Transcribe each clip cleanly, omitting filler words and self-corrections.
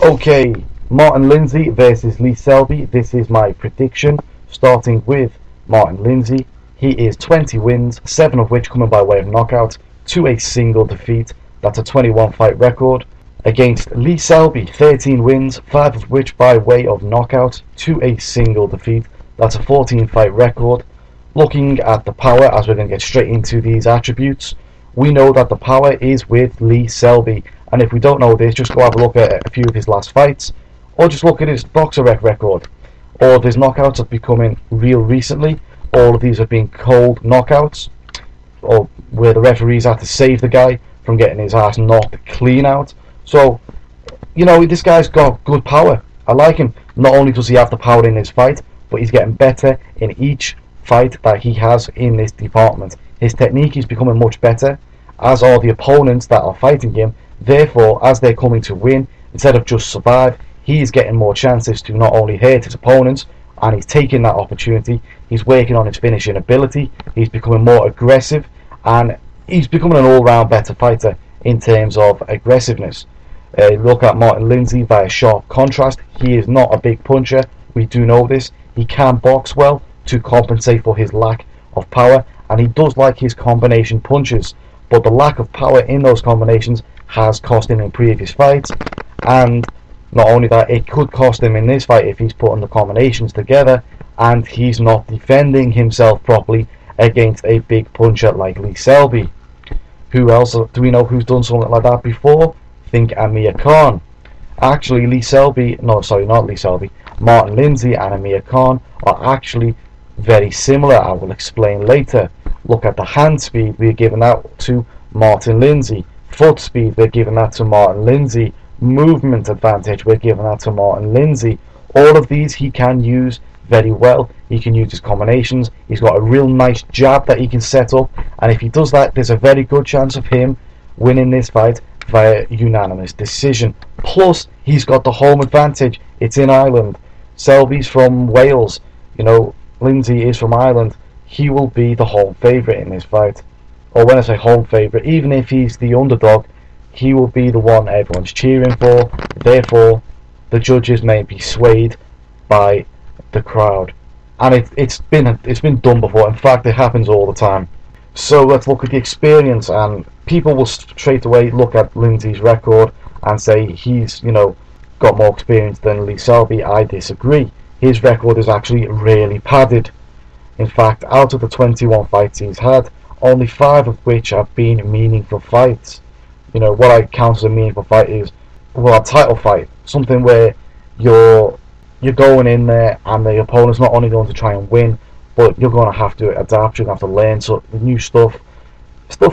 Okay, Martin Lindsay versus Lee Selby. This is my prediction, starting with Martin Lindsay. He is 20 wins, 7 of which coming by way of knockout, to a single defeat. That's a 21 fight record. Against Lee Selby, 13 wins, 5 of which by way of knockout, to a single defeat. That's a 14 fight record. Looking at the power, as we're going to get straight into these attributes, we know that the power is with Lee Selby. And if we don't know this, just go have a look at a few of his last fights, or just look at his BoxRec record. All of his knockouts have become real recently. All of these have been cold knockouts, or where the referees had to save the guy from getting his ass knocked clean out. So, this guy's got good power. I like him. Not only does he have the power in his fight, but he's getting better in each fight that he has in this department. His technique is becoming much better, as are the opponents that are fighting him. Therefore, as they're coming to win, instead of just survive, he's getting more chances to not only hurt his opponents, and he's taking that opportunity. He's working on his finishing ability. He's becoming more aggressive, and he's becoming an all-round better fighter in terms of aggressiveness. Look at Martin Lindsay via sharp contrast. He is not a big puncher. We do know this. He can box well to compensate for his lack of power, and he does like his combination punches. But the lack of power in those combinations has cost him in previous fights, and not only that, it could cost him in this fight if he's putting the combinations together and he's not defending himself properly against a big puncher like Lee Selby. Who else do we know who's done something like that before? Think Amir Khan. Actually, Martin Lindsay and Amir Khan are actually very similar. I will explain later. Look at the hand speed, we're giving that to Martin Lindsay. Foot speed, we're giving that to Martin Lindsay. Movement advantage, we're giving that to Martin Lindsay. All of these he can use very well. He can use his combinations. He's got a real nice jab that he can set up, and if he does that, there's a very good chance of him winning this fight via unanimous decision. Plus, he's got the home advantage. It's in Ireland. Selby's from Wales. Lindsay is from Ireland. He will be the home favourite in this fight. Or when I say home favourite, even if he's the underdog, he will be the one everyone's cheering for. Therefore, the judges may be swayed by the crowd, and it's been done before. In fact, it happens all the time. So let's look at the experience, and people will straight away look at Lindsay's record and say he's got more experience than Lee Selby. I disagree. His record is actually really padded. In fact, out of the 21 fights he's had, only 5 of which have been meaningful fights. What I count as a meaningful fight is, a title fight, something where you're going in there and the opponent's not only going to try and win, but you're going to have to adapt, you're going to have to learn new stuff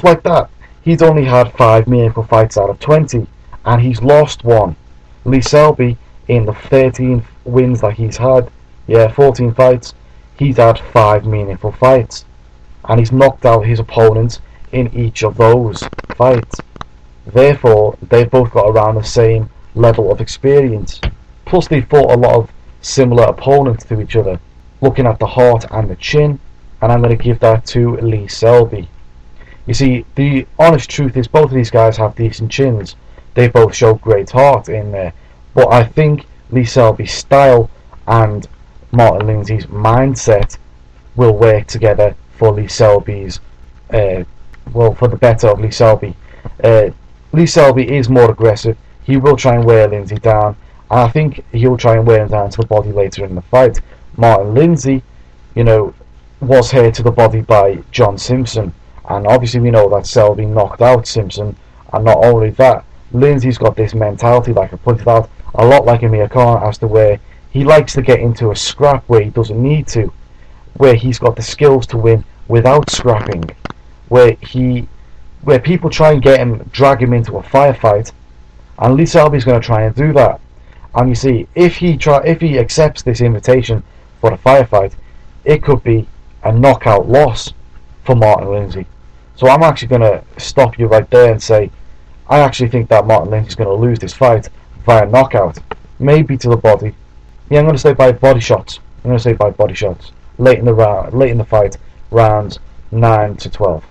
like that. He's only had 5 meaningful fights out of 20, and he's lost 1. Lee Selby, in the 13 wins that he's had, 14 fights, he's had 5 meaningful fights, and he's knocked out his opponents in each of those fights. Therefore, they've both got around the same level of experience. Plus, they fought a lot of similar opponents to each other. Looking at the heart and the chin, and I'm going to give that to Lee Selby. You see, the honest truth is both of these guys have decent chins. They both show great heart in there. But I think Lee Selby's style and Martin Lindsay's mindset will work together for Lee Selby's, for the better of Lee Selby. Lee Selby is more aggressive. He will try and wear Lindsay down, and I think he'll try and wear him down to the body later in the fight. Martin Lindsay, was hurt to the body by John Simpson, and obviously we know that Selby knocked out Simpson. And not only that, Lindsay's got this mentality, like I pointed out, a lot like Amir Khan, as to where he likes to get into a scrap where he doesn't need to, where he's got the skills to win without scrapping, where people try and drag him into a firefight, and Lee Selby's going to try and do that. And you see, if he accepts this invitation for a firefight, it could be a knockout loss for Martin Lindsay. So I'm actually going to stop you right there and say, I actually think that Martin Lindsay's going to lose this fight via knockout, maybe to the body. I'm going to say by body shots. Late in the fight, rounds 9 to 12.